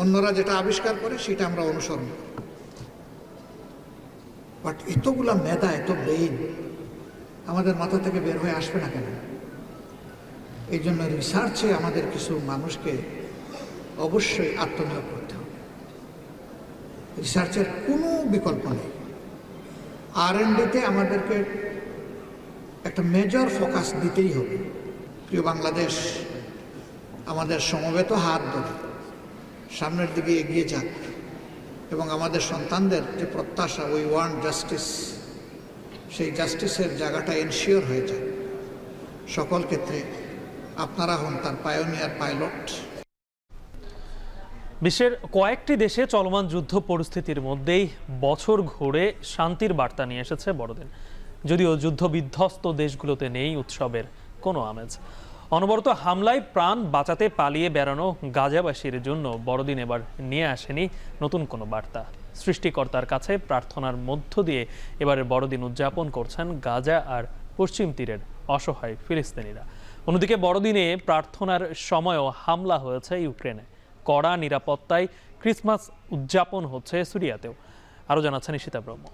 অন্যরা যেটা আবিষ্কার করে সেটা আমরা অনুসরণ করি, বাট এতগুলা মেধা, এত ব্রেইন আমাদের মাথা থেকে বের হয়ে আসবে না কেন? এই জন্য রিসার্চে আমাদের কিছু মানুষকে অবশ্যই আত্মনিয়োগ করতে হবে। রিসার্চের কোনো বিকল্প নেই। R&Dতে আমাদেরকে একটা মেজর ফোকাস দিতেই হবে। প্রিয় বাংলাদেশ, আমাদের সমবেত হাত ধরে সামনের দিকে এগিয়ে যাক এবং আমাদের সন্তানদের যে প্রত্যাশা, উই ওয়ান্ট জাস্টিস, সেই জাস্টিসের জায়গাটা এনশিওর হয়ে যায়। সকল ক্ষেত্রে আপনারা হন তার পায়োনিয়ার পাইলট। বিশ্বের কয়েকটি দেশে চলমান যুদ্ধ পরিস্থিতির মধ্যেই বছর ঘুরে শান্তির বার্তা নিয়ে এসেছে বড়দিন। যদিও যুদ্ধ বিধ্বস্ত দেশগুলোতে নেই উৎসবের কোনো আমেজ। অনবরত হামলায় প্রাণ বাঁচাতে পালিয়ে বেড়ানো গাজাবাসীর জন্য বড়দিন এবার নিয়ে আসেনি নতুন কোনো বার্তা। সৃষ্টিকর্তার কাছে প্রার্থনার মধ্য দিয়ে এবারের বড়দিন উদযাপন করছেন গাজা আর পশ্চিম তীরের অসহায় ফিলিস্তিনিরা। অন্যদিকে বড়দিনে প্রার্থনার সময়ও হামলা হয়েছে ইউক্রেনে। কড়া নিরাপত্তায় ক্রিসমাস উদযাপন হচ্ছে সিরিয়াতেও। আরও জানাচ্ছেন ঈশিতা ব্রহ্ম।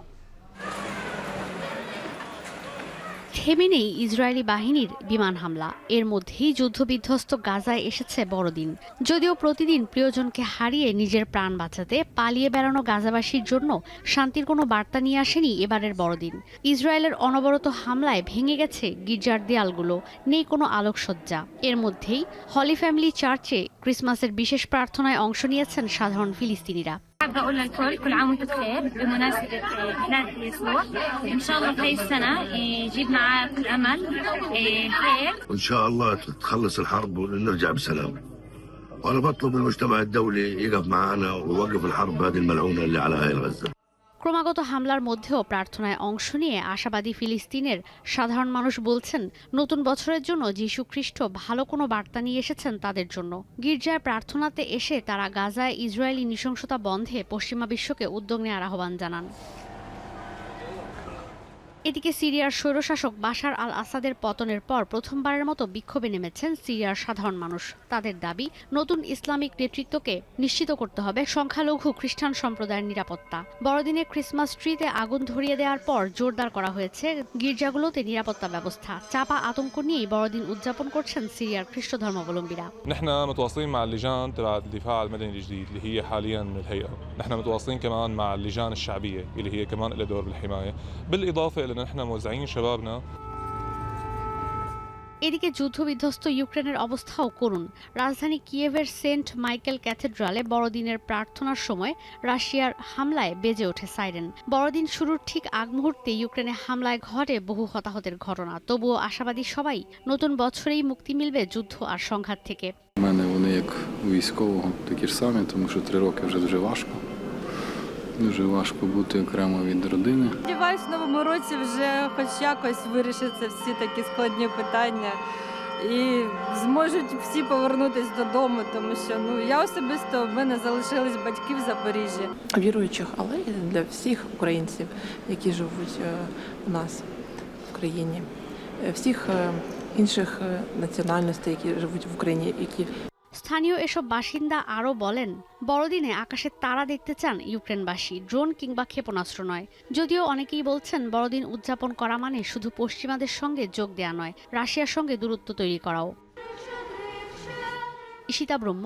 থেমে নেই ইসরায়েলি বাহিনীর বিমান হামলা। এর মধ্যেই যুদ্ধবিধ্বস্ত গাজায় এসেছে বড়দিন। যদিও প্রতিদিন প্রিয়জনকে হারিয়ে নিজের প্রাণ বাঁচাতে পালিয়ে বেড়ানো গাজাবাসীর জন্য শান্তির কোনো বার্তা নিয়ে আসেনি এবারের বড়দিন। ইসরায়েলের অনবরত হামলায় ভেঙে গেছে গির্জার দেয়ালগুলো, নেই কোনো আলোকসজ্জা। এর মধ্যেই হলি ফ্যামিলি চার্চে ক্রিসমাসের বিশেষ প্রার্থনায় অংশ নিয়েছেন সাধারণ ফিলিস্তিনিরা। حابة أقول للكل كل عام وأنتم بخير بمناسبة ميلاد يسوع. إن شاء الله هاي السنة يجيب معاه كل أمل خير. وإن شاء الله تخلص الحرب ونرجع بسلام. وأنا بطلب من المجتمع الدولي يقف معنا ويوقف الحرب هذه الملعونة اللي على هاي الغزة. ক্রমাগত হামলার মধ্যেও প্রার্থনায় অংশ নিয়ে আশাবাদী ফিলিস্তিনের সাধারণ মানুষ বলছেন, নতুন বছরের জন্য যীশু খ্রিস্ট ভালো কোনো বার্তা নিয়ে এসেছেন তাদের জন্য। গির্জায় প্রার্থনাতে এসে তারা গাজায় ইসরায়েলি নৃশংসতা বন্ধে পশ্চিমা বিশ্বকে উদ্যোগ নেওয়ার আহ্বান জানান। এদিকে সিরিয়ার স্বৈরশাসক বাশার আল আসাদের পতনের পর প্রথমবারের মতো বিক্ষোভে নেমেছেন সিরিয়ার সাধারণ মানুষ। তাদের দাবি, নতুন ইসলামিক নেতৃত্বকে নিশ্চিত করতে হবে সংখ্যালঘু খ্রিস্টান সম্প্রদায়ের নিরাপত্তা। বড়দিনে ক্রিসমাস ট্রিতে আগুন ধরিয়ে দেওয়ার পর জোরদার করা হয়েছে গির্জাগুলোতে নিরাপত্তা ব্যবস্থা। চাপা আতঙ্ক নিয়েই বড়দিন উদযাপন করছেন সিরিয়ার খ্রিস্ট ধর্মাবলম্বীরা। نحن متواصلين مع اللجان تبع الدفاع المدني الجديد اللي هي حاليا من الهيئة. نحن متواصلين كمان مع اللجان الشعبية اللي هي كمان لها دور بالحماية، بالإضافة إلى نحن موزعين شبابنا. এদিকে যুদ্ধবিধ্বস্ত ইউক্রেনের অবস্থাও করুন। রাজধানী কিয়েভের সেন্ট মাইকেল ক্যাথেড্রালে বড়দিনের প্রার্থনার সময় রাশিয়ার হামলায় বেজে ওঠে সাইরেন। বড়দিন শুরুর ঠিক আগ মুহূর্তে ইউক্রেনে হামলায় ঘটে বহু হতাহতের ঘটনা। তবুও আশাবাদী সবাই, নতুন বছরেই মুক্তি মিলবে যুদ্ধ আর সংঘাত থেকে। У мене вони як у військового такі ж самі, тому що 3 роки вже дуже важко. Дуже важко бути окремо від родини. Сподіваюсь, в новому році вже хоч якось вирішаться всі такі складні питання і зможуть всі повернутися додому, тому що я особисто, в мене залишились батьки в Запоріжжі. Віруючих, але і для всіх українців, які живуть у нас в країні, всіх інших національностей, які живуть в Україні, які স্থানীয় এসব বাসিন্দা আরও বলেন, বড়দিনে আকাশে তারা দেখতে চান ইউক্রেনবাসী, ড্রোন কিংবা ক্ষেপণাস্ত্র নয়। যদিও অনেকেই বলছেন বড়দিন উদযাপন করা মানে শুধু পশ্চিমাদের সঙ্গে যোগ দেয়া নয়, রাশিয়ার সঙ্গে দূরত্ব তৈরি করাও। ঈশিতা ব্রহ্ম,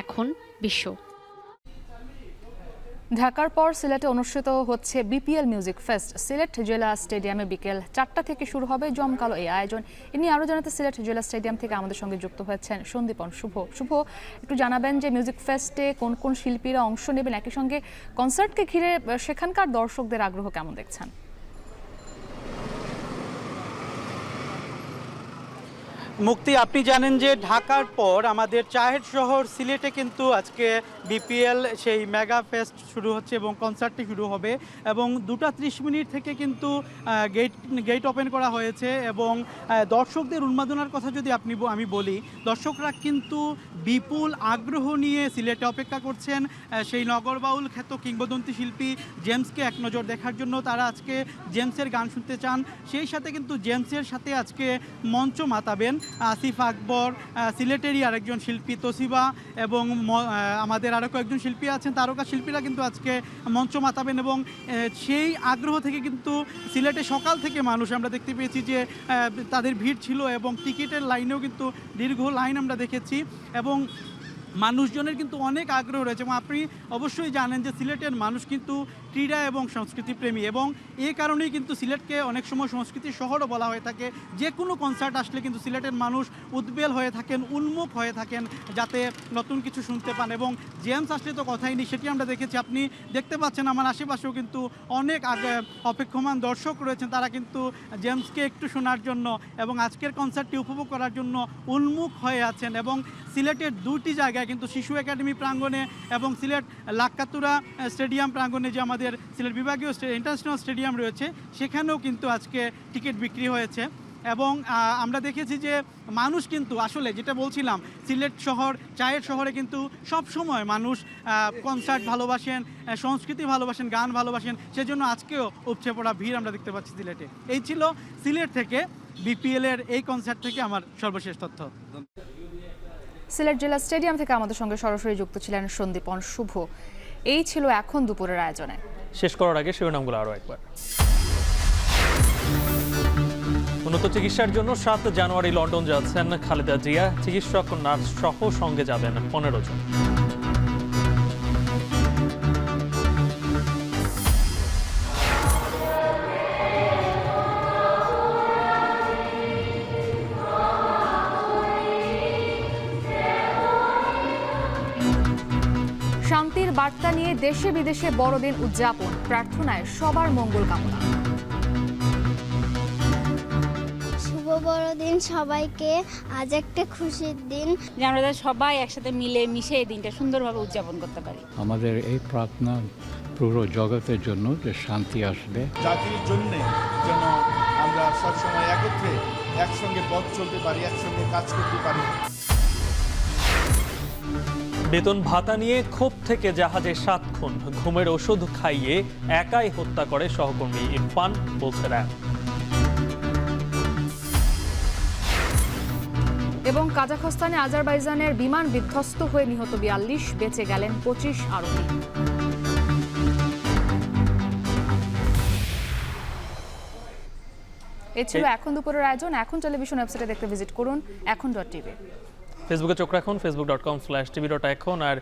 এখন বিশ্ব। ঢাকার পর সিলেটে অনুষ্ঠিত হচ্ছে বিপিএল মিউজিক ফেস্ট। সিলেট জেলা স্টেডিয়ামে বিকেল 4টা থেকে শুরু হবে জমকালো এই আয়োজন। ইনি আরও জানাতে সিলেট জেলা স্টেডিয়াম থেকে আমাদের সঙ্গে যুক্ত হয়েছেন সন্দীপন শুভ। একটু জানাবেন যে মিউজিক ফেস্টে কোন কোন শিল্পীরা অংশ নেবেন, একই সঙ্গে কনসার্টকে ঘিরে সেখানকার দর্শকদের আগ্রহ কেমন দেখছেন? মুক্তি, আপনি জানেন যে ঢাকার পর আমাদের চায়ের শহর সিলেটে কিন্তু আজকে বিপিএল সেই মেগা ফেস্ট শুরু হচ্ছে এবং কনসার্টটি শুরু হবে এবং 2:30 থেকে কিন্তু গেট ওপেন করা হয়েছে এবং দর্শকদের উন্মাদনার কথা যদি আমি বলি, দর্শকরা কিন্তু বিপুল আগ্রহ নিয়ে সিলেটে অপেক্ষা করছেন সেই নগরবাউল খ্যাত কিংবদন্তি শিল্পী জেমসকে এক নজর দেখার জন্য। তারা আজকে জেমসের গান শুনতে চান, সেই সাথে কিন্তু জেমসের সাথে আজকে মঞ্চ মাতাবেন আসিফ আকবর, সিলেটেরই আরেকজন শিল্পী তসিবা এবং আমাদের আরও কয়েকজন শিল্পী আছেন, তারকা শিল্পীরা কিন্তু আজকে মঞ্চ মাতাবেন এবং সেই আগ্রহ থেকে কিন্তু সিলেটে সকাল থেকে মানুষ আমরা দেখতে পেয়েছি যে তাদের ভিড় ছিল এবং টিকিটের লাইনেও কিন্তু দীর্ঘ লাইন আমরা দেখেছি এবং মানুষজনের কিন্তু অনেক আগ্রহ রয়েছে এবং আপনি অবশ্যই জানেন যে সিলেটের মানুষ কিন্তু ক্রীড়া এবং সংস্কৃতি প্রেমী এবং এই কারণেই কিন্তু সিলেটকে অনেক সময় সংস্কৃতির শহরও বলা হয়ে থাকে। যে কোনো কনসার্ট আসলে কিন্তু সিলেটের মানুষ উদ্বেল হয়ে থাকেন, উন্মুখ হয়ে থাকেন যাতে নতুন কিছু শুনতে পান এবং জেমস আসলে তো কথাই নেই, সেটি আমরা দেখেছি। আপনি দেখতে পাচ্ছেন আমার আশেপাশেও কিন্তু অনেক অপেক্ষমান দর্শক রয়েছেন, তারা কিন্তু জেমসকে একটু শোনার জন্য এবং আজকের কনসার্টটি উপভোগ করার জন্য উন্মুখ হয়ে আছেন এবং সিলেটের দুটি জায়গায় কিন্তু শিশু একাডেমি প্রাঙ্গণে এবং সিলেট লাক্কাতুরা স্টেডিয়াম প্রাঙ্গণে যে আমাদের সিলেট বিভাগীয় ইন্টারন্যাশনাল স্টেডিয়াম রয়েছে সেখানেও কিন্তু আজকে টিকিট বিক্রি হয়েছে এবং আমরা দেখেছি যে মানুষ কিন্তু আসলে যেটা বলছিলাম, সিলেট শহর চায়ের শহরে কিন্তু সব সময় মানুষ কনসার্ট ভালোবাসেন, সংস্কৃতি ভালোবাসেন, গান ভালোবাসেন, সেজন্য আজকেও উপচে পড়া ভিড় আমরা দেখতে পাচ্ছি সিলেটে। এই ছিল সিলেট থেকে বিপিএল-এর এই কনসার্ট থেকে আমার সর্বশেষ তথ্য। সিলেট জেলা স্টেডিয়াম থেকে আমাদের সঙ্গে সরাসরি যুক্ত ছিলেন সন্দীপন শুভ। এই ছিল এখন দুপুরের আয়োজনে। শেষ করার আগে শিরোনামগুলো আরও একবার। উন্নত চিকিৎসার জন্য 7 জানুয়ারি লন্ডন যাচ্ছেন খালেদা জিয়া, চিকিৎসক নার্স সহ সঙ্গে যাবেন 15 জন। শান্তির বার্তা নিয়ে দেশে বিদেশে বড়দিন উদযাপন, প্রার্থনায় সবার মঙ্গল কামনা। শুভ বড়দিন সবাইকে, আজ একটা খুশির দিন, যে আমরা সবাই একসাথে মিলে মিশে এই দিনটা সুন্দরভাবে উদযাপন করতে পারি। আমাদের এই প্রার্থনা পুরো জগতের জন্য যে শান্তি আসবে, জাতির জন্য যেন আমরা সবসময় একত্রে একসঙ্গে পথ চলতে পারি, একসঙ্গে কাজ করতে পারি। বেতন ভাতা নিয়ে ক্ষোভ থেকে জাহাজে 7 খুন, ঘুমের ওষুধ খাইয়ে একাই হত্যা করে সহকর্মী ইরফান, বলছে র্যাব। এবং কাজাখস্তানে আজারবাইজানের বিমান বিধ্বস্ত হয়ে নিহত 42, বেঁচে গেলেন 25 আরোহী। এ ছিল এখন দুপুরের আয়োজন। এখন টেলিভিশন ওয়েবসাইটে দেখতে ভিজিট করুন এখন.tv। ফেসবুকে চোখ রাখুন facebook.com/tv.এখন আর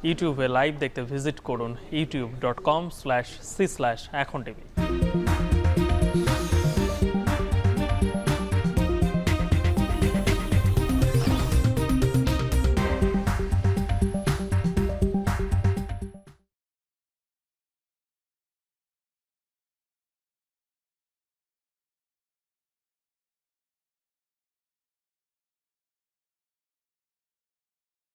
ইউটিউবে লাইভ দেখতে ভিজিট করুন youtube.com/c/echontv।